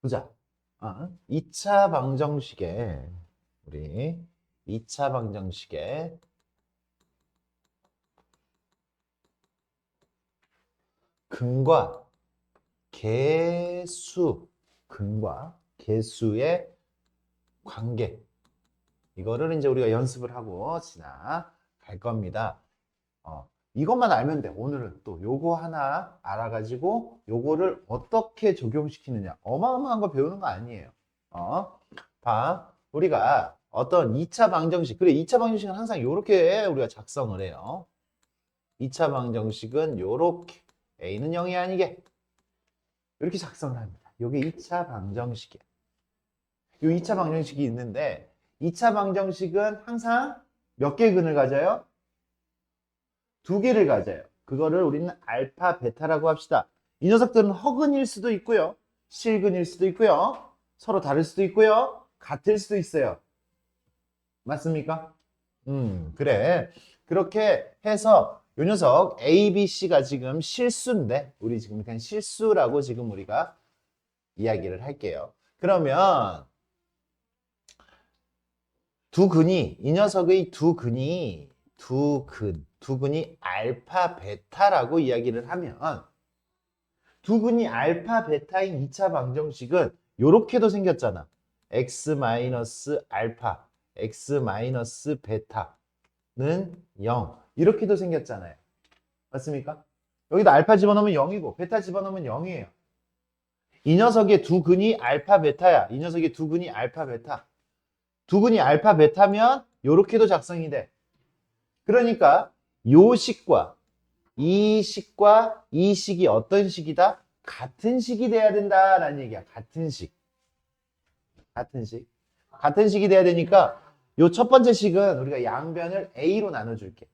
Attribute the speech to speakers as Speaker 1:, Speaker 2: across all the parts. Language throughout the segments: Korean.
Speaker 1: 보자. 2차 방정식에 우리 2차 방정식에 근과 근과 개수의 관계, 이거를 이제 우리가 연습을 하고 지나갈 겁니다. 이것만 알면 돼. 오늘은 또 요거 하나 알아가지고 요거를 어떻게 적용시키느냐, 어마어마한 거 배우는 거 아니에요. 봐, 우리가 어떤 2차 방정식, 그래, 2차 방정식은 항상 요렇게 우리가 작성을 해요. 2차 방정식은 요렇게, A는 0이 아니게 이렇게 작성을 합니다. 요게 2차 방정식이에요. 요 2차 방정식이 있는데 2차 방정식은 항상 몇 개의 근을 가져요? 두 개를 가져요. 그거를 우리는 알파, 베타라고 합시다. 이 녀석들은 허근일 수도 있고요. 실근일 수도 있고요. 서로 다를 수도 있고요. 같을 수도 있어요. 맞습니까? 그래. 그렇게 해서 요 녀석 A, B, C가 지금 실수인데 우리 지금 그냥 실수라고 지금 우리가 이야기를 할게요. 그러면 이 녀석의 두 근이 알파, 베타라고 이야기를 하면 두 근이 알파, 베타인 2차 방정식은 요렇게도 생겼잖아. x 마이너스 알파, x 마이너스 베타는 0. 이렇게도 생겼잖아요. 맞습니까? 여기다 알파 집어넣으면 0이고 베타 집어넣으면 0이에요. 이 녀석의 두 근이 알파, 베타야. 이 녀석의 두 근이 알파, 베타. 두 근이 알파, 베타면 요렇게도 작성이 돼. 그러니까 요 식과 이 식과 이 식이 어떤 식이다? 같은 식이 돼야 된다라는 얘기야. 같은 식. 같은 식. 같은 식이 돼야 되니까 요 첫 번째 식은 우리가 양변을 A로 나눠줄게.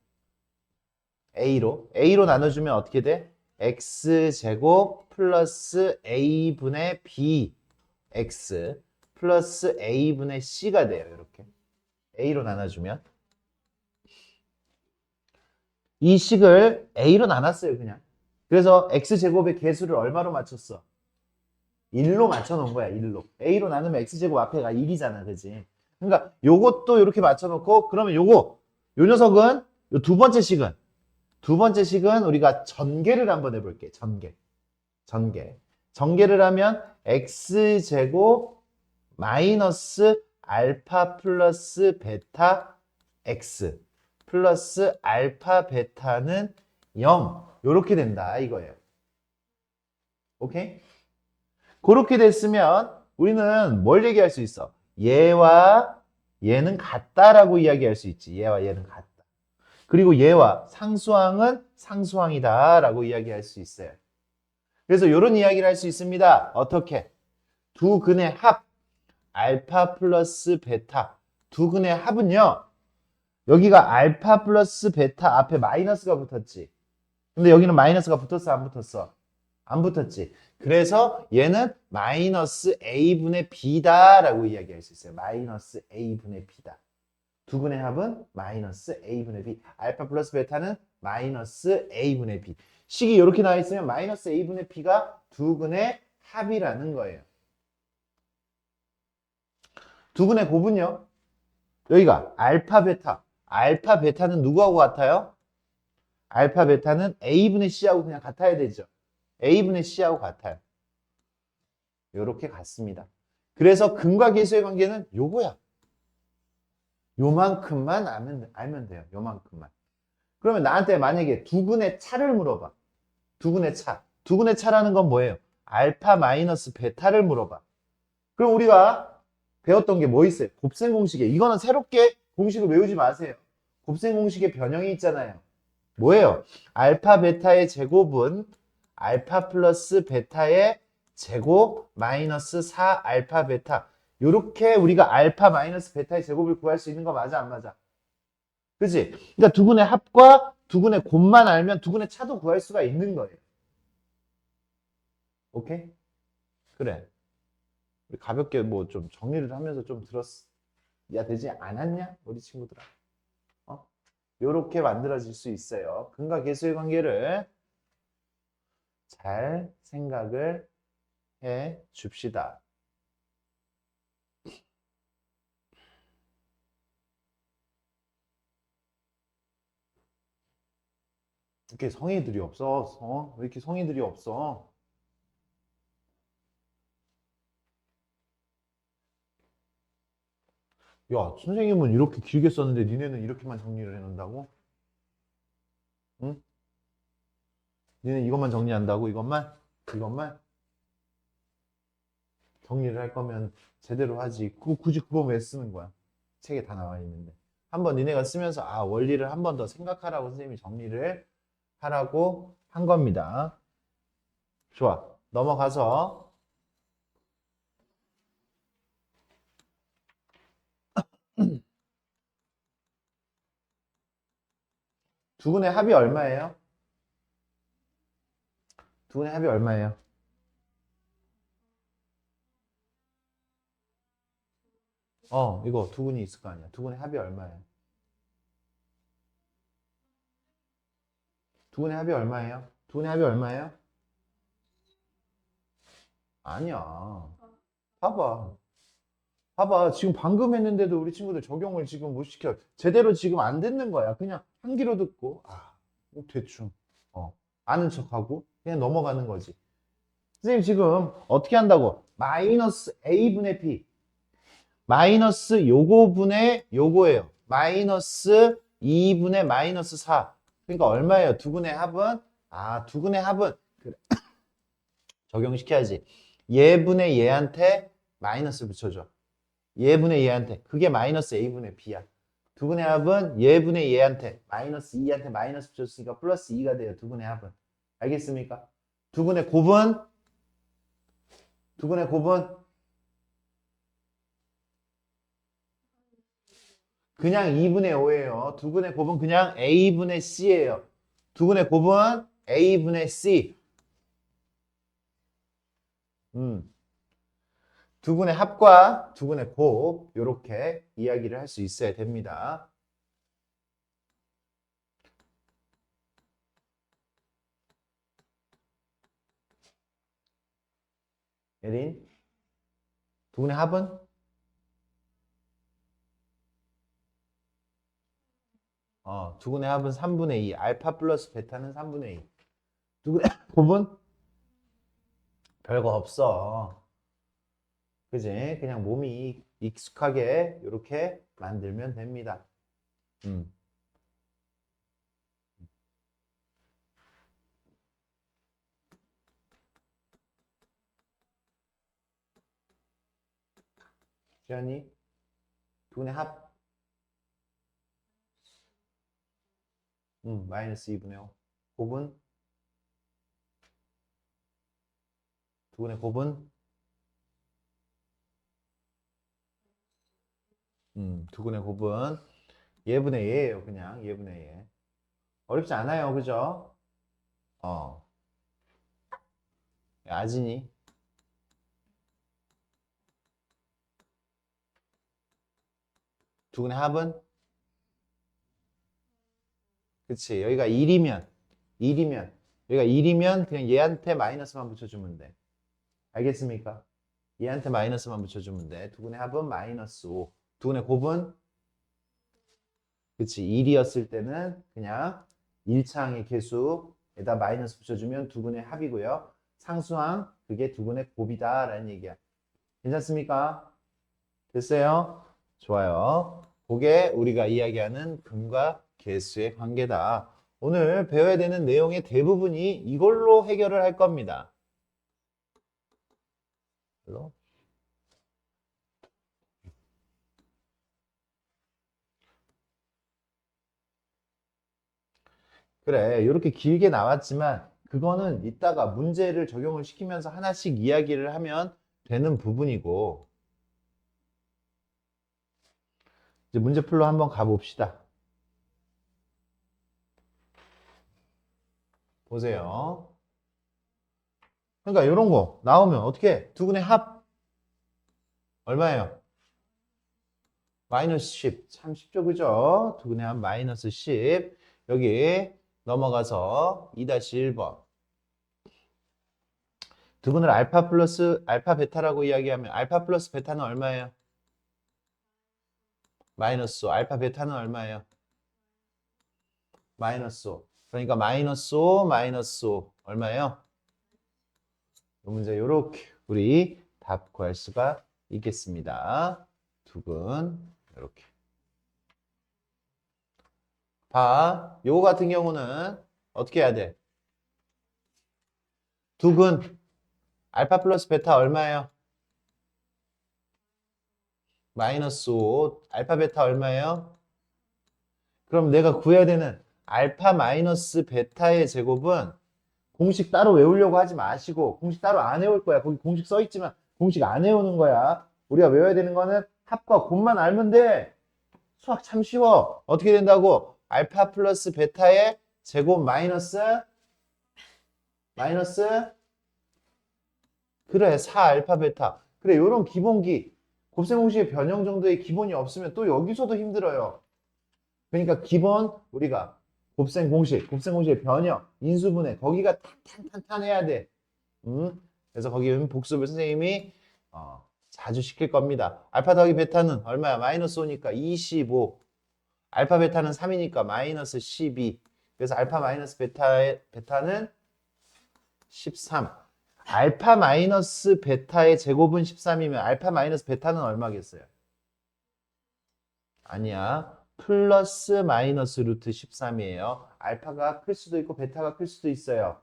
Speaker 1: A로 나눠주면 어떻게 돼? X제곱 플러스 A분의 BX 플러스 A분의 C가 돼요. 이렇게. A로 나눠주면. 이 식을 A로 나눴어요, 그냥. 그래서 X제곱의 개수를 얼마로 맞췄어? 1로 맞춰놓은 거야, 1로. A로 나누면 X제곱 앞에가 1이잖아, 그지? 그러니까 요것도 이렇게 맞춰놓고, 그러면 요 녀석은, 요 두 번째 식은 우리가 전개를 한번 해볼게, 전개. 전개를 하면 X제곱 마이너스 알파 플러스 베타 X 플러스 알파 베타는 0 이렇게 된다 이거예요. 오케이? 그렇게 됐으면 우리는 뭘 얘기할 수 있어? 얘와 얘는 같다라고 이야기할 수 있지. 얘와 얘는 같다. 그리고 얘와 상수항은 상수항이다라고 이야기할 수 있어요. 그래서 이런 이야기를 할 수 있습니다. 어떻게? 두 근의 합 알파 플러스 베타 두 근의 합은요. 여기가 알파 플러스 베타 앞에 마이너스가 붙었지. 근데 여기는 마이너스가 붙었어, 안 붙었어? 안 붙었지. 그래서 얘는 마이너스 A분의 B다라고 이야기할 수 있어요. 마이너스 A분의 B다. 두 근의 합은 마이너스 A분의 B. 알파 플러스 베타는 마이너스 A분의 B. 식이 이렇게 나와 있으면 마이너스 A분의 B가 두 근의 합이라는 거예요. 두 근의 곱은요. 여기가 알파 베타. 알파 베타는 누구하고 같아요? 알파 베타는 A분의 C하고 그냥 같아야 되죠. A분의 C하고 같아요. 이렇게 같습니다. 그래서 근과 계수의 관계는 요거야. 요만큼만 알면 돼요. 요만큼만. 그러면 나한테 만약에 두 근의 차를 물어봐. 두 근의 차. 두 근의 차라는 건 뭐예요? 알파 마이너스 베타를 물어봐. 그럼 우리가 배웠던 게 뭐 있어요? 곱셈 공식에. 이거는 새롭게 공식을 외우지 마세요. 곱셈 공식의 변형이 있잖아요. 뭐예요? 알파 베타의 제곱은 알파 플러스 베타의 제곱 마이너스 4 알파 베타. 요렇게 우리가 알파 마이너스 베타의 제곱을 구할 수 있는 거 맞아, 안 맞아? 그치? 그러니까 두 근의 합과 두 근의 곱만 알면 두 근의 차도 구할 수가 있는 거예요. 오케이? 그래. 우리 가볍게 뭐 좀 정리를 하면서 좀 들었야 되지 않았냐? 우리 친구들아. 요렇게 만들어질 수 있어요. 근과 계수의 관계를 잘 생각을 해 줍시다. 이렇게 성의들이 없어? 왜 이렇게 성의들이 없어? 야, 선생님은 이렇게 길게 썼는데 니네는 이렇게만 정리를 해놓는다고? 응? 니네 이것만 정리한다고? 이것만? 이것만? 정리를 할 거면 제대로 하지. 굳이 그거 왜 쓰는 거야? 책에 다 나와 있는데. 한번 니네가 쓰면서 원리를 한 번 더 생각하라고 선생님이 정리를 하라고 한 겁니다. 좋아. 넘어가서 두 분의 합이 얼마예요? 두 분의 합이 얼마예요? 이거 두 분이 있을 거 아니야. 두 분의 합이 얼마예요? 두 분의 합이 얼마예요? 두 분의 합이 얼마예요? 아니야. 봐봐. 봐봐. 지금 방금 했는데도 우리 친구들 적용을 지금 못 시켜. 제대로 지금 안 듣는 거야. 그냥 한 귀로 듣고, 뭐 대충, 아는 척하고, 그냥 넘어가는 거지. 선생님 지금 어떻게 한다고? 마이너스 a분의 b. 마이너스 요거분의 요거예요. 마이너스 2분의 마이너스 4. 그러니까 얼마예요? 두 분의 합은? 두 분의 합은 그래. 적용시켜야지. 얘분의 얘한테 마이너스 붙여줘. 얘분의 얘한테. 그게 마이너스 a분의 b야. 두 분의 합은 얘분의 얘한테 마이너스 2한테 마이너스 붙였으니까 플러스 2가 돼요. 두 분의 합은. 알겠습니까? 두 분의 곱은? 두 분의 곱은? 그냥 2분의 5예요. 두 분의 곱은 그냥 a분의 c예요. 두 분의 곱은 a분의 c. 두 분의 합과 두 분의 곱 이렇게 이야기를 할 수 있어야 됩니다. 예린, 두 분의 합은? 두 분의 합은 3분의 2. 알파 플러스 베타는 3분의 2. 두 분의 곱은? 별거 없어. 그지? 그냥 몸이 익숙하게 이렇게 만들면 됩니다. 음. 주연이, 두 분의 합? 마이너스 2분의 5. 곱은? 두 분의 곱은? 두 분의 곱은 예분의 예예요. 그냥 예분의 예. 어렵지 않아요. 그죠? 아진이. 두 분의 합은? 그치. 여기가 1이면 여기가 1이면 그냥 얘한테 마이너스만 붙여주면 돼. 알겠습니까? 얘한테 마이너스만 붙여주면 돼. 두 분의 합은 마이너스 5. 두 분의 곱은? 그치. 1이었을 때는 그냥 1차항의 개수에다 마이너스 붙여주면 두 분의 합이고요. 상수항, 그게 두 분의 곱이다 라는 얘기야. 괜찮습니까? 됐어요? 좋아요. 그게 우리가 이야기하는 근과 개수의 관계다. 오늘 배워야 되는 내용의 대부분이 이걸로 해결을 할 겁니다. 그래, 이렇게 길게 나왔지만 그거는 이따가 문제를 적용을 시키면서 하나씩 이야기를 하면 되는 부분이고 이제 문제풀로 한번 가봅시다. 보세요. 그러니까 이런 거 나오면 어떻게 해? 두 분의 합 얼마예요? 마이너스 10. 참 쉽죠, 그죠? 두 분의 합 마이너스 10. 여기 넘어가서 2-1번. 두 분을 알파 플러스 알파 베타라고 이야기하면 알파 플러스 베타는 얼마예요? 마이너스 5. 알파 베타는 얼마예요? 마이너스 5. 그러니까 마이너스 5, 마이너스 5 얼마예요? 이 문제 이렇게 우리 답 구할 수가 있겠습니다. 두근 이렇게. 봐, 요거 같은 경우는 어떻게 해야 돼? 두근 알파 플러스 베타 얼마예요? 마이너스 5. 알파 베타 얼마예요? 그럼 내가 구해야 되는 알파 마이너스 베타의 제곱은 공식 따로 외우려고 하지 마시고 공식 따로 안 외울 거야. 거기 공식 써 있지만 공식 안 외우는 거야. 우리가 외워야 되는 거는 합과 곱만 알면 돼. 수학 참 쉬워. 어떻게 된다고? 알파 플러스 베타의 제곱 마이너스 그래 4알파 베타. 그래 요런 기본기 곱셈 공식의 변형 정도의 기본이 없으면 또 여기서도 힘들어요. 그러니까 기본 우리가 곱셈 공식의 변형, 인수분해 거기가 탄탄해야 돼. 그래서 거기 복습을 선생님이 자주 시킬 겁니다. 알파 더하기 베타는 얼마야? 마이너스 5니까 25. 알파 베타는 3이니까 마이너스 12. 그래서 알파 마이너스 베타는 13. 알파 마이너스 베타의 제곱은 13이면 알파 마이너스 베타는 얼마겠어요? 아니야. 플러스 마이너스 루트 13이에요. 알파가 클 수도 있고 베타가 클 수도 있어요.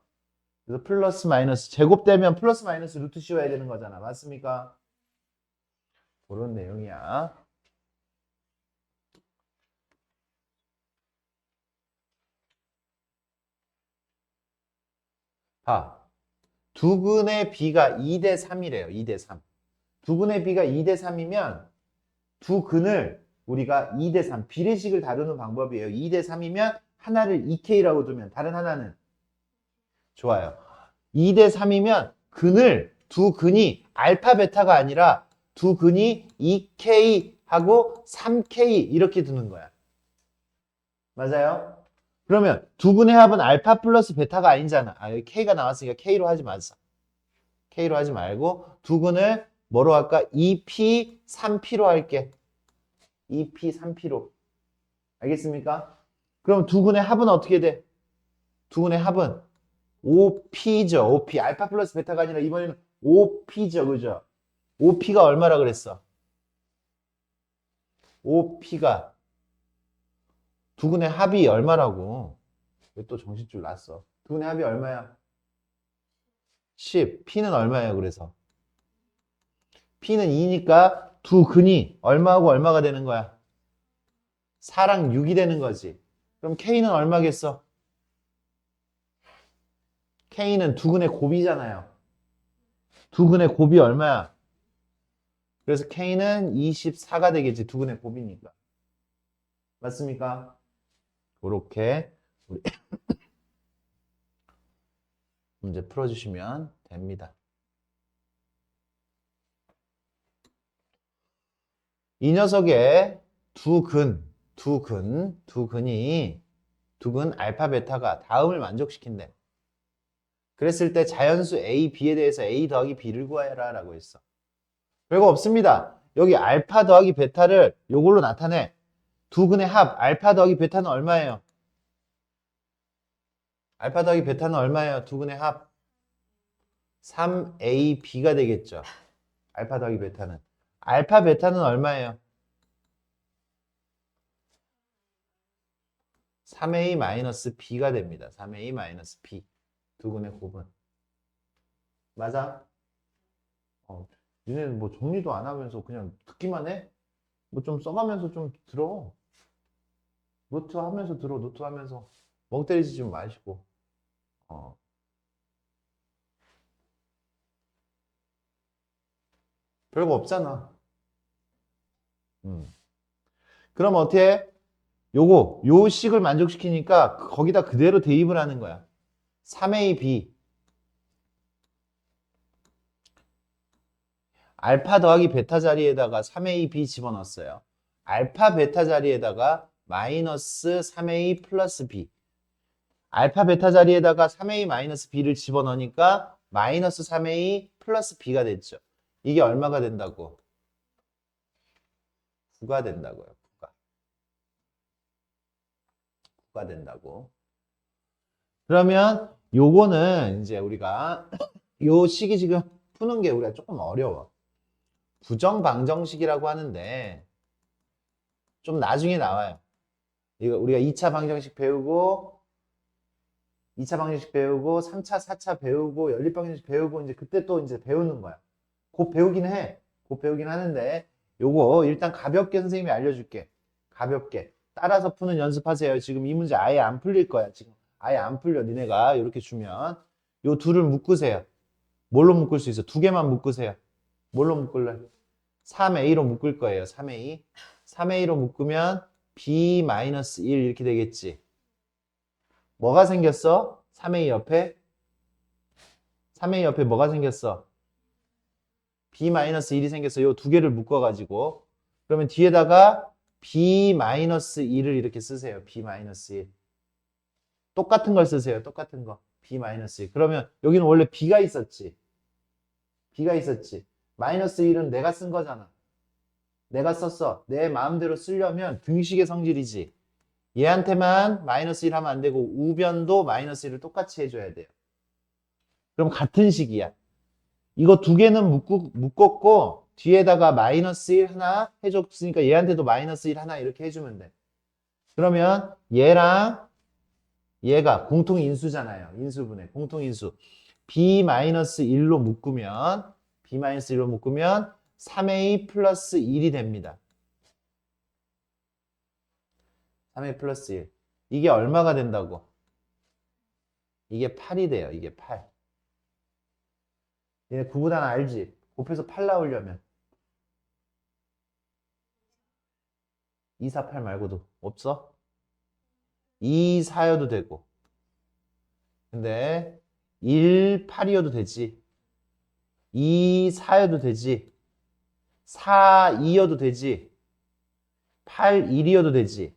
Speaker 1: 그래서 플러스 마이너스 제곱되면 플러스 마이너스 루트 씌워야 되는 거잖아. 맞습니까? 그런 내용이야. 봐. 두근의 비가 2대 3이래요. 2대 3. 두근의 비가 2대 3이면 두근을 우리가 2대 3 비례식을 다루는 방법이에요. 2대 3이면 하나를 2K라고 두면 다른 하나는 좋아요. 2대 3이면 근을 두 근이 알파 베타가 아니라 두 근이 2K하고 3K 이렇게 두는 거야. 맞아요? 그러면 두 근의 합은 알파 플러스 베타가 아니잖아. 여기 K가 나왔으니까 K로 하지 마자. K로 하지 말고 두 근을 뭐로 할까? 2P, 3P로 할게. 2P, 3P로. 알겠습니까? 그럼 두 근의 합은 어떻게 돼? 두 근의 합은 5P죠. 5P. 알파 플러스 베타가 아니라 이번에는 5P죠. 그죠? 5P가 얼마라 그랬어? 5P가 두 근의 합이 얼마라고? 왜 또 정신줄 났어? 두 근의 합이 얼마야? 10. P는 얼마예요? 그래서 P는 2니까 두 근이 얼마하고 얼마가 되는 거야? 4랑 6이 되는 거지. 그럼 K는 얼마겠어? K는 두 근의 곱이잖아요. 두 근의 곱이 얼마야? 그래서 K는 24가 되겠지. 두 근의 곱이니까. 맞습니까? 그렇게 우리 문제 풀어주시면 됩니다. 이 녀석의 두 근 알파 베타가 다음을 만족시킨대. 그랬을 때 자연수 A, B에 대해서 A 더하기 B를 구하여라 라고 했어. 별거 없습니다. 여기 알파 더하기 베타를 요걸로 나타내. 두 근의 합 알파 더하기 베타는 얼마예요? 알파 더하기 베타는 얼마예요? 두 근의 합 3AB가 되겠죠. 알파 더하기 베타는. 알파 베타는 얼마예요? 3A-B가 됩니다. 3A-B. 두 근의 곱은. 맞아? 니네는 뭐 정리도 안 하면서 그냥 듣기만 해? 뭐 좀 써가면서 좀 들어. 노트 하면서 들어. 노트 하면서. 멍 때리지 좀 마시고. 어. 별거 없잖아. 그럼 어떻게 해? 요 식을 만족시키니까 거기다 그대로 대입을 하는 거야. 3AB. 알파 더하기 베타 자리에다가 3AB 집어넣었어요. 알파 베타 자리에다가 마이너스 3A 플러스 B. 알파 베타 자리에다가 3A 마이너스 B를 집어넣으니까 마이너스 3A 플러스 B가 됐죠. 이게 얼마가 된다고? 9가 된다고요. 9가 된다고. 그러면 요거는 이제 우리가 요 식이 지금 푸는 게 우리가 조금 어려워. 부정방정식이라고 하는데 좀 나중에 나와요. 이거 우리가 2차 방정식 배우고 2차 방정식 배우고 3차, 4차 배우고 연립방정식 배우고 이제 그때 또 이제 배우는 거야. 곧 배우긴 해. 곧 배우긴 하는데 요거 일단 가볍게 선생님이 알려줄게. 가볍게 따라서 푸는 연습하세요. 지금 이 문제 아예 안 풀릴 거야. 지금 아예 안 풀려. 니네가 이렇게 주면 요 둘을 묶으세요. 뭘로 묶을 수 있어? 두 개만 묶으세요. 뭘로 묶을래? 3a로 묶을 거예요. 3a. 3a로 묶으면 b-1 이렇게 되겠지. 뭐가 생겼어? 3a 옆에? 3a 옆에 뭐가 생겼어? b-1이 생겼어. 요 두 개를 묶어가지고. 그러면 뒤에다가 b-1을 이렇게 쓰세요. b-1. 똑같은 걸 쓰세요. 똑같은 거. b-1. 그러면 여기는 원래 b가 있었지. b가 있었지. -1은 내가 쓴 거잖아. 내가 썼어. 내 마음대로 쓰려면 등식의 성질이지. 얘한테만 -1 하면 안 되고 우변도 -1을 똑같이 해줘야 돼요. 그럼 같은 식이야. 이거 두 개는 묶었고 뒤에다가 -1 하나 해줬으니까 얘한테도 -1 하나 이렇게 해주면 돼. 그러면 얘랑 얘가 공통인수잖아요. 인수분해. 공통인수. b-1로 묶으면 b-1로 묶으면 3a 플러스 1이 됩니다. 3a 플러스 1. 이게 얼마가 된다고? 이게 8이 돼요. 이게 8. 얘네 구구단 알지? 곱해서 8 나오려면 2, 4, 8 말고도 없어? 2, 4여도 되고 근데 1, 8이어도 되지. 2, 4여도 되지. 4, 2여도 되지. 8, 1이어도 되지.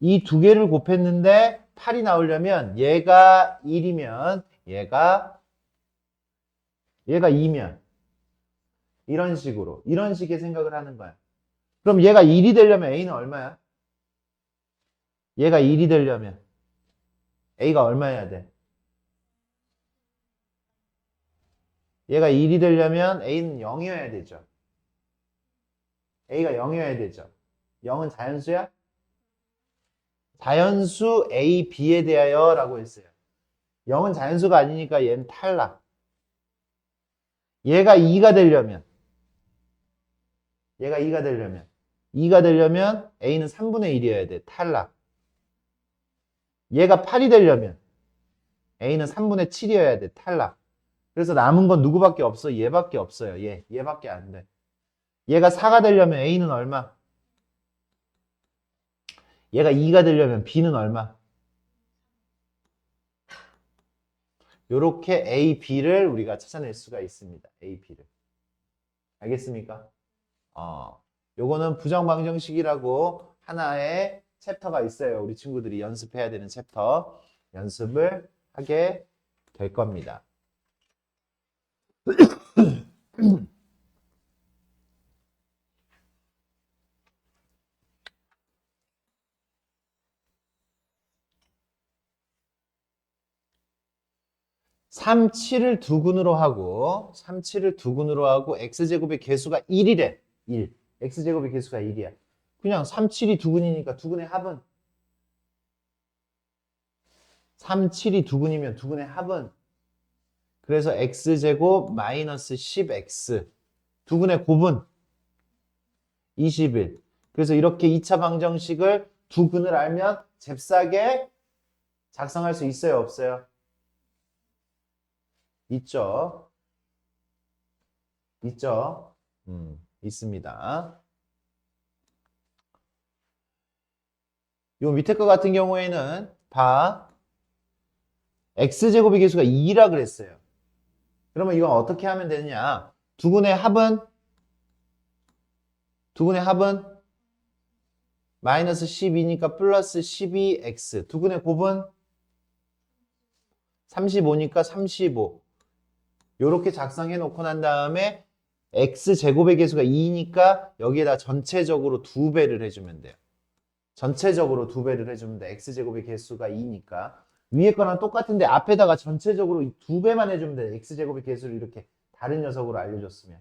Speaker 1: 이 두 개를 곱했는데 8이 나오려면 얘가 1이면 얘가 2면 이런 식의 생각을 하는 거야. 그럼 얘가 1이 되려면 A는 얼마야? 얘가 1이 되려면 A가 얼마여야 돼? 얘가 1이 되려면 A는 0이어야 되죠. A가 0이어야 되죠. 0은 자연수야? 자연수 A, B에 대하여 라고 했어요. 0은 자연수가 아니니까 얘는 탈락. 얘가 2가 되려면 2가 되려면 A는 3분의 1이어야 돼. 탈락. 얘가 8이 되려면 A는 3분의 7이어야 돼. 탈락. 그래서 남은 건 누구밖에 없어? 얘밖에 없어요. 얘밖에 안 돼. 얘가 4가 되려면 A는 얼마? 얘가 2가 되려면 B는 얼마? 요렇게 A, B를 우리가 찾아낼 수가 있습니다. A, B를. 알겠습니까? 요거는 부정방정식이라고 하나의 챕터가 있어요. 우리 친구들이 연습해야 되는 챕터. 연습을 하게 될 겁니다. 3, 7을 두 근으로 하고 x제곱의 개수가 1이래. 1. x제곱의 개수가 1이야. 그냥 3, 7이 두 근이니까 두 근의 합은 3, 7이 두 근이면 두 근의 합은 그래서 x제곱 마이너스 10x 두 근의 곱은 21. 그래서 이렇게 2차 방정식을 두 근을 알면 잽싸게 작성할 수 있어요? 없어요? 있죠. 있습니다. 요 밑에 거 같은 경우에는 x제곱의 개수가 2라 그랬어요. 그러면 이건 어떻게 하면 되느냐? 두 근의 합은 마이너스 12니까 플러스 12x. 두 근의 곱은 35니까 35. 요렇게 작성해 놓고 난 다음에 x제곱의 개수가 2니까 여기에다 전체적으로 2배를 해주면 돼요. 전체적으로 2배를 해주면 돼. x제곱의 개수가 2니까. 위에 거랑 똑같은데 앞에다가 전체적으로 이 2배만 해주면 돼. x제곱의 개수를 이렇게 다른 녀석으로 알려줬으면.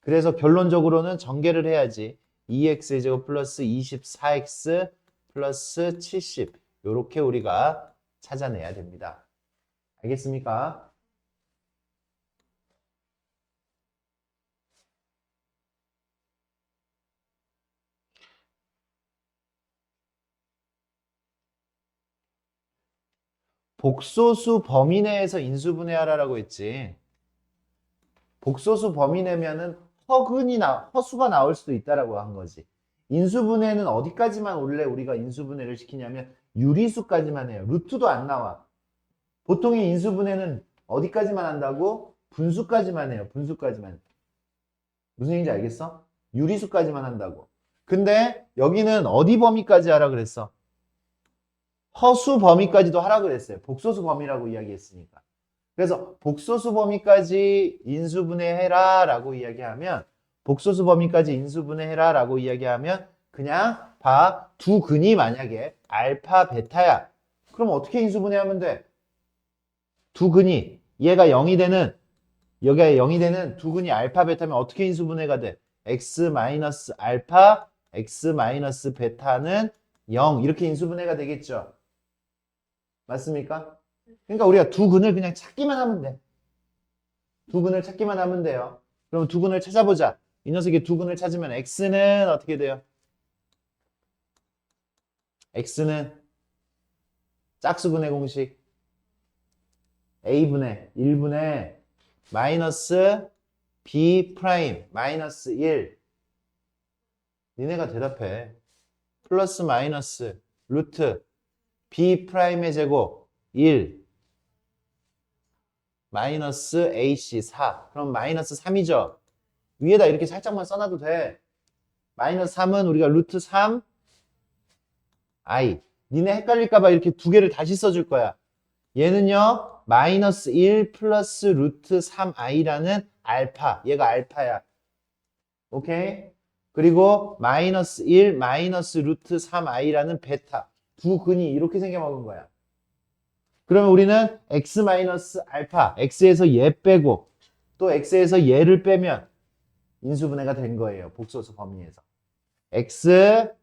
Speaker 1: 그래서 결론적으로는 전개를 해야지. 2x제곱 플러스 24x 플러스 70 요렇게 우리가 찾아내야 됩니다. 알겠습니까? 복소수 범위 내에서 인수분해하라라고 했지. 복소수 범위 내면은 허수가 나올 수도 있다라고 한 거지. 인수분해는 어디까지만 원래 우리가 인수분해를 시키냐면 유리수까지만 해요. 루트도 안 나와. 보통의 인수분해는 어디까지만 한다고? 분수까지만 해요. 분수까지만. 무슨 얘기인지 알겠어? 유리수까지만 한다고. 근데 여기는 어디 범위까지 하라 그랬어? 허수 범위까지도 하라 그랬어요. 복소수 범위라고 이야기했으니까. 그래서 복소수 범위까지 인수분해해라 라고 이야기하면 복소수 범위까지 인수분해해라 라고 이야기하면 그냥 봐. 두 근이 만약에 알파, 베타야. 그럼 어떻게 인수분해하면 돼? 두 근이 얘가 0이 되는 여기가 0이 되는 두 근이 알파, 베타면 어떻게 인수분해가 돼? x 마이너스 알파, x 마이너스 베타는 0 이렇게 인수분해가 되겠죠. 맞습니까? 그러니까 우리가 두 근을 그냥 찾기만 하면 돼. 두 근을 찾기만 하면 돼요. 그럼 두 근을 찾아보자. 이 녀석이 두 근을 찾으면 x는 어떻게 돼요? x는 짝수분해 공식 a분의 1분의 마이너스 b 프라임 마이너스 1 니네가 대답해. 플러스 마이너스 루트 b 프라임의 제곱 1 마이너스 ac 4 그럼 마이너스 3이죠. 위에다 이렇게 살짝만 써놔도 돼. 마이너스 3은 우리가 루트 3 i 니네 헷갈릴까봐 이렇게 두 개를 다시 써줄 거야. 얘는요 마이너스 1 플러스 루트 3i라는 알파 얘가 알파야. 오케이? 그리고 마이너스 1 마이너스 루트 3i라는 베타 두 근이 이렇게 생겨먹은 거야. 그러면 우리는 x 마이너스 알파 x에서 얘 빼고 또 x에서 얘를 빼면 인수분해가 된 거예요. 복소수 범위에서. x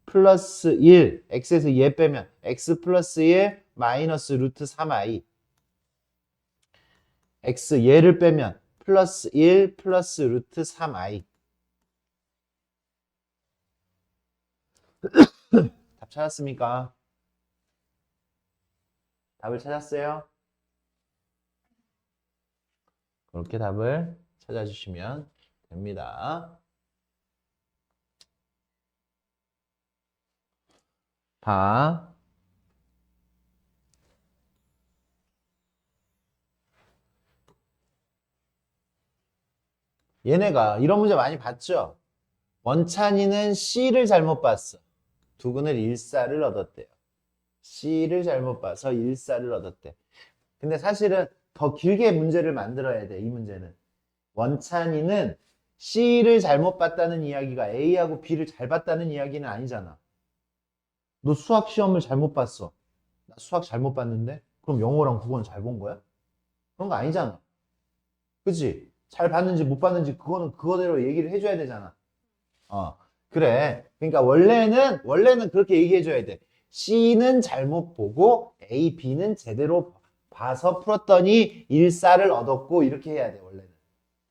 Speaker 1: 플러스 1 x에서 얘 빼면 x 플러스 1 마이너스 루트 3i x 얘를 빼면 플러스 1 플러스 루트 3i 답 찾았습니까? 답을 찾았어요? 그렇게 답을 찾아주시면 됩니다. 봐. 얘네가 이런 문제 많이 봤죠? 원찬이는 C를 잘못 봤어. 두근을 일사를 얻었대요. C를 잘못 봐서 일사를 얻었대. 근데 사실은 더 길게 문제를 만들어야 돼, 이 문제는. 원찬이는 C를 잘못 봤다는 이야기가 A하고 B를 잘 봤다는 이야기는 아니잖아. 너 수학 시험을 잘못 봤어. 나 수학 잘못 봤는데? 그럼 영어랑 국어는 잘 본 거야? 그런 거 아니잖아. 그치? 잘 봤는지 못 봤는지 그거는 그거대로 얘기를 해줘야 되잖아. 그래. 그러니까 원래는 그렇게 얘기해줘야 돼. C는 잘못 보고 A, B는 제대로 봐서 풀었더니 일사를 얻었고 이렇게 해야 돼, 원래는.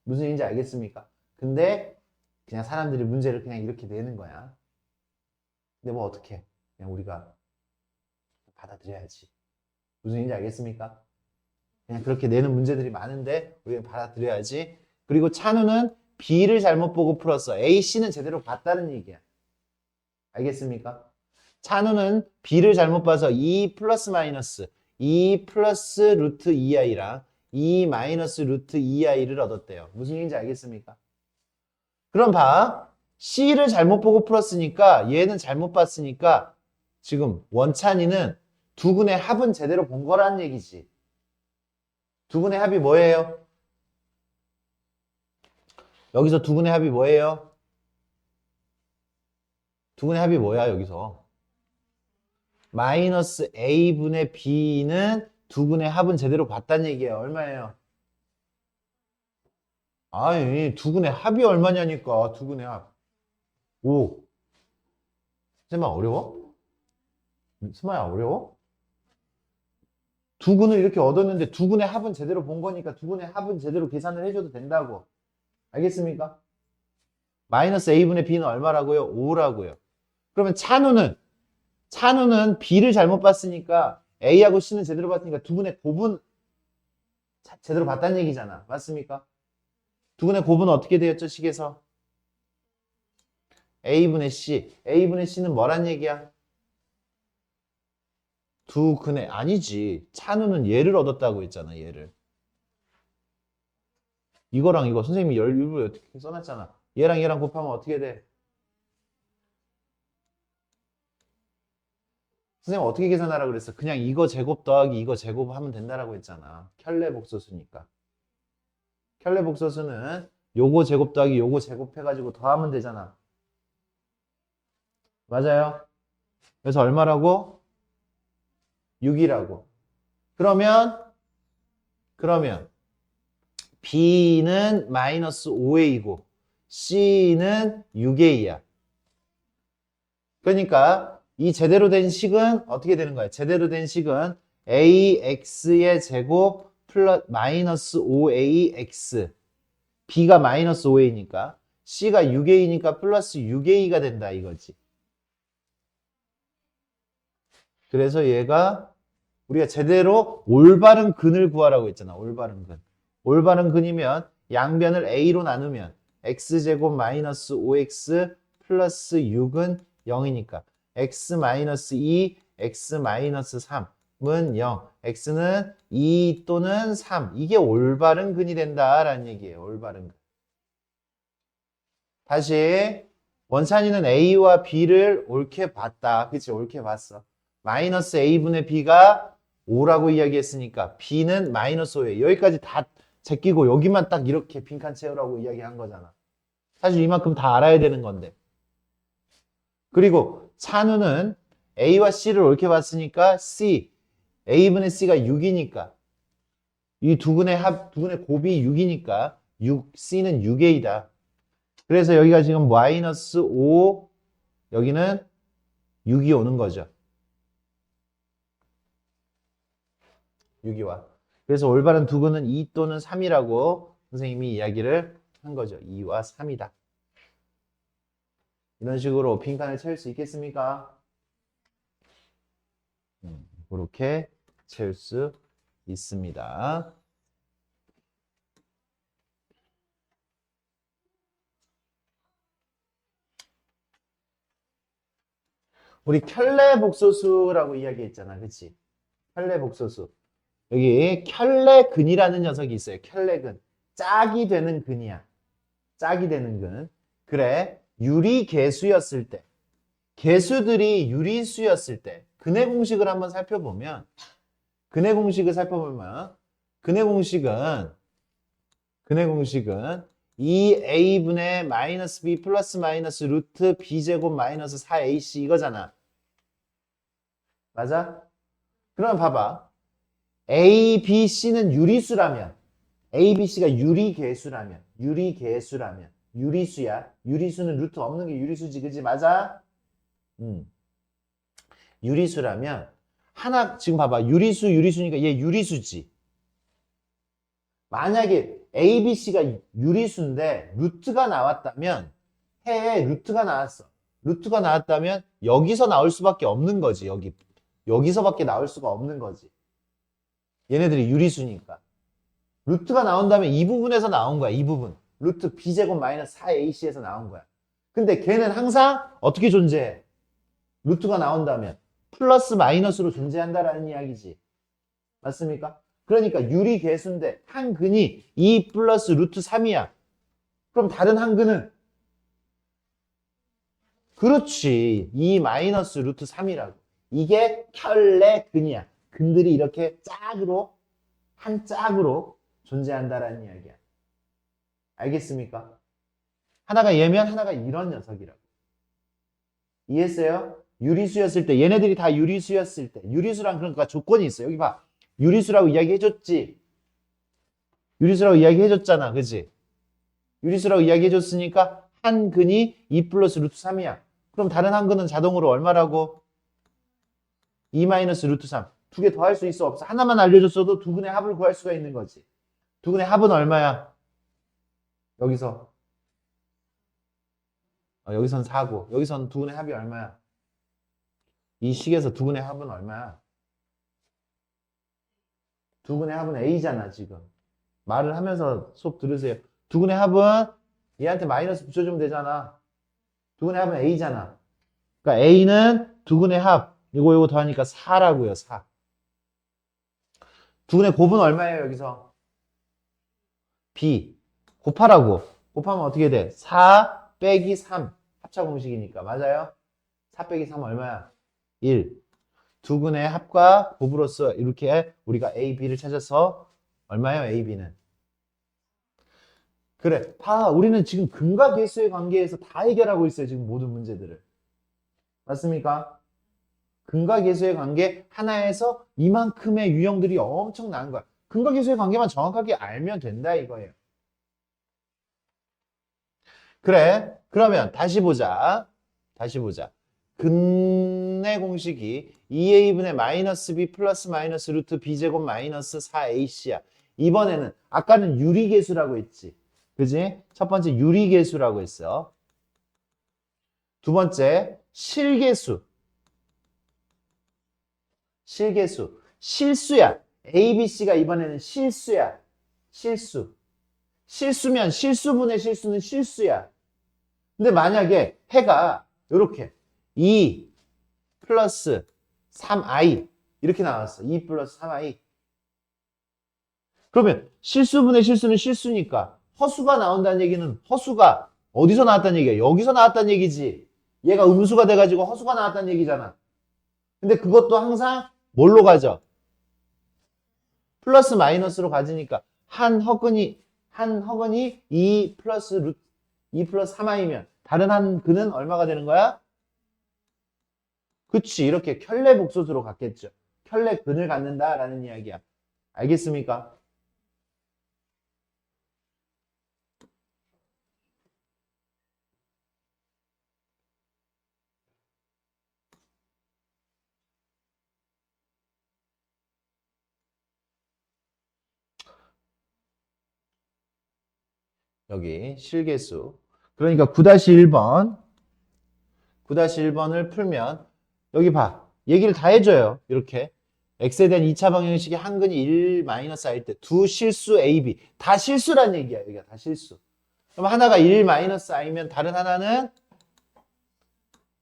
Speaker 1: 무슨 얘기인지 알겠습니까? 근데 그냥 사람들이 문제를 그냥 이렇게 내는 거야. 근데 뭐 어떡해. 그냥 우리가 받아들여야지. 무슨 얘기인지 알겠습니까? 그냥 그렇게 내는 문제들이 많은데 우리가 받아들여야지. 그리고 찬우는 B를 잘못 보고 풀었어. A, C는 제대로 봤다는 얘기야. 알겠습니까? 찬우는 B를 잘못 봐서 2 플러스 마이너스 2 플러스 루트 2i랑 2 마이너스 루트 2i를 얻었대요. 무슨 얘기인지 알겠습니까? 그럼 봐. C를 잘못 보고 풀었으니까 얘는 잘못 봤으니까 지금 원찬이는 두 근의 합은 제대로 본 거라는 얘기지. 두 근의 합이 뭐예요? 여기서 두 근의 합이 뭐예요? 두 근의 합이 뭐야 여기서? 마이너스 a분의 b는 두근의 합은 제대로 봤다는 얘기예요. 얼마예요? 아니, 두근의 합이 얼마냐니까. 두근의 합. 5. 설마 어려워? 설마 어려워? 두근을 이렇게 얻었는데 두근의 합은 제대로 본 거니까 두근의 합은 제대로 계산을 해줘도 된다고. 알겠습니까? 마이너스 a분의 b는 얼마라고요? 5라고요. 그러면 찬우는 b를 잘못 봤으니까 a하고 c는 제대로 봤으니까 두근의 곱은 제대로 봤다는 얘기잖아. 맞습니까? 두근의 곱은 어떻게 되었죠? 식에서 a분의 c. a분의 c는 뭐란 얘기야? 두근의 아니지. 찬우는 얘를 얻었다고 했잖아. 얘를. 이거랑 이거 선생님이 일부러 어떻게 써놨잖아. 얘랑 곱하면 어떻게 돼? 선생님 어떻게 계산하라 그랬어? 그냥 이거 제곱 더하기 이거 제곱 하면 된다라고 했잖아. 켤레복소수니까. 켤레복소수는 요거 제곱 더하기 요거 제곱 해가지고 더하면 되잖아. 맞아요? 그래서 얼마라고? 6이라고. 그러면 B는 마이너스 5A이고 C는 6A야. 그러니까 이 제대로 된 식은 어떻게 되는 거야? 제대로 된 식은 AX의 제곱 플러스 마이너스 5AX. B가 마이너스 5A니까 C가 6A니까 플러스 6A가 된다 이거지. 그래서 얘가 우리가 제대로 올바른 근을 구하라고 했잖아. 올바른 근. 올바른 근이면 양변을 A로 나누면 X제곱 마이너스 5X 플러스 6은 0이니까 X 마이너스 2, X 마이너스 3은 0. X는 2 또는 3. 이게 올바른 근이 된다라는 얘기예요. 올바른 근. 다시 원찬이는 A와 B를 옳게 봤다. 그치? 옳게 봤어. 마이너스 A분의 B가 5라고 이야기했으니까 B는 마이너스 5예요. 여기까지 다 제끼고 여기만 딱 이렇게 빈칸 채우라고 이야기한 거잖아. 사실 이만큼 다 알아야 되는 건데. 그리고 찬우는 A와 C를 옳게 봤으니까 C, A분의 C가 6이니까 이 두근의 곱이 6이니까 6, C는 6A다. 그래서 여기가 지금 마이너스 5, 여기는 6이 오는 거죠. 6이 와. 그래서 올바른 두근은 2 또는 3이라고 선생님이 이야기를 한 거죠. 2와 3이다. 이런 식으로 빈칸을 채울 수 있겠습니까? 그렇게 채울 수 있습니다. 우리 켤레복소수라고 이야기했잖아. 그치? 켤레복소수. 여기 켤레근이라는 녀석이 있어요. 켤레근. 짝이 되는 근이야. 짝이 되는 근. 그래. 유리개수였을 때. 개수들이 유리수였을 때. 근의 공식을 한번 살펴보면 근의 공식을 살펴보면 근의 공식은 2a분의 마이너스 b 플러스 마이너스 루트 b제곱 마이너스 4ac 이거잖아. 맞아? 그럼 봐봐. a, b, c는 유리수라면 a, b, c가 유리수야. 유리수는 루트 없는 게 유리수지. 그지? 맞아? 유리수라면 하나 지금 봐봐. 유리수니까 얘 유리수지. 만약에 A, B, C가 유리수인데 루트가 나왔다면 해에 루트가 나왔어. 루트가 나왔다면 여기서 나올 수밖에 없는 거지. 여기서밖에 나올 수가 없는 거지. 얘네들이 유리수니까. 루트가 나온다면 이 부분에서 나온 거야. 이 부분. 루트 B제곱 마이너스 4AC에서 나온 거야. 근데 걔는 항상 어떻게 존재해? 루트가 나온다면 플러스 마이너스로 존재한다라는 이야기지. 맞습니까? 그러니까 유리개수인데 한 근이 2 플러스 루트 3이야. 그럼 다른 한 근은? 그렇지. 2 마이너스 루트 3이라고. 이게 켤레근이야. 근들이 이렇게 한 짝으로 존재한다라는 이야기야. 알겠습니까? 하나가 얘면 하나가 이런 녀석이라고. 이해했어요? 유리수였을 때, 얘네들이 다 유리수였을 때, 유리수랑 그러니까 조건이 있어. 여기 봐. 유리수라고 이야기해줬지. 유리수라고 이야기해줬잖아. 그지? 유리수라고 이야기해줬으니까 한 근이 2 플러스 루트 3이야. 그럼 다른 한 근은 자동으로 얼마라고? 2 마이너스 루트 3. 두 개 더 할 수 있어? 없어? 하나만 알려줬어도 두 근의 합을 구할 수가 있는 거지. 두 근의 합은 얼마야? 여기서. 여기선 4고, 여기선 두 근의 합이 얼마야? 이 식에서 두 근의 합은 얼마야? 두 근의 합은 A잖아, 지금. 말을 하면서 수업 들으세요. 두 근의 합은 얘한테 마이너스 붙여주면 되잖아. 두 근의 합은 A잖아. 그러니까 A는 두 근의 합, 이거 더하니까 4라고요, 4. 두 근의 곱은 얼마예요, 여기서? B. 곱하라고. 곱하면 어떻게 돼? 4 빼기 3. 합차 공식이니까. 맞아요? 4 빼기 3 얼마야? 1. 두 근의 합과 곱으로써 이렇게 우리가 A, B를 찾아서 얼마예요, A, B는? 그래. 봐. 우리는 지금 근과 계수의 관계에서 다 해결하고 있어요, 지금 모든 문제들을. 맞습니까? 근과 계수의 관계 하나에서 이만큼의 유형들이 엄청 나는 거야. 근과 계수의 관계만 정확하게 알면 된다 이거예요. 그래. 그러면 다시 보자. 다시 보자. 근의 공식이 2a분의 마이너스 b 플러스 마이너스 루트 b제곱 마이너스 4ac야. 이번에는 아까는 유리계수라고 했지. 그지? 첫 번째 유리계수라고 했어. 두 번째 실계수. 실계수. 실수야. A, B, C가 이번에는 실수야. 실수. 실수면 실수분의 실수는 실수야. 근데 만약에 해가 이렇게 2 플러스 3i 이렇게 나왔어. 2 플러스 3i. 그러면 실수분의 실수는 실수니까 허수가 나온다는 얘기는 허수가 어디서 나왔다는 얘기야? 여기서 나왔다는 얘기지. 얘가 음수가 돼가지고 허수가 나왔다는 얘기잖아. 근데 그것도 항상 뭘로 가죠? 플러스 마이너스로 가지니까 한 허근이 2 플러스 3i면 다른 한 근은 얼마가 되는 거야? 그치, 이렇게 켤레복소수로 갔겠죠. 켤레근을 갖는다라는 이야기야. 알겠습니까? 여기 실계수. 그러니까 9-1번. 9-1번을 풀면 여기 봐. 얘기를 다 해줘요. 이렇게. x에 대한 2차 방정식의 한 근이 1 마이너스 일 때 두 실수 a, b. 다 실수란 얘기야. 여기가 다 실수. 그럼 하나가 1 마이너스 i면 다른 하나는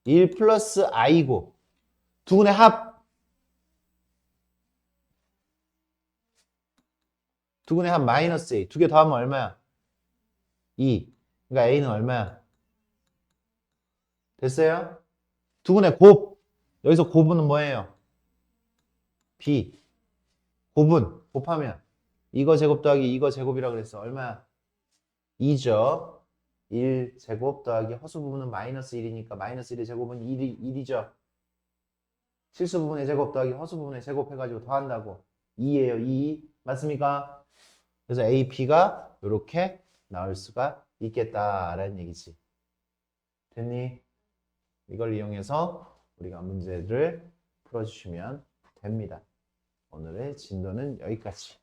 Speaker 1: 1 플러스 i고 두 근의 합. 두 근의 합 마이너스 a. 두 개 더하면 얼마야? 2. 그러니까 a는 얼마야? 됐어요? 두 근의 곱. 여기서 곱은 뭐예요? b. 곱은 곱하면 이거 제곱 더하기 이거 제곱이라고 그랬어. 얼마야? 2죠. 1제곱 더하기 허수 부분은 마이너스 1이니까 마이너스 1의 제곱은 1이죠. 실수 부분의 제곱 더하기 허수 부분의 제곱 해가지고 더한다고. 2예요. 2. 맞습니까? 그래서 A, B가 이렇게 나올 수가 있겠다라는 얘기지. 됐니? 이걸 이용해서 우리가 문제를 풀어주시면 됩니다. 오늘의 진도는 여기까지.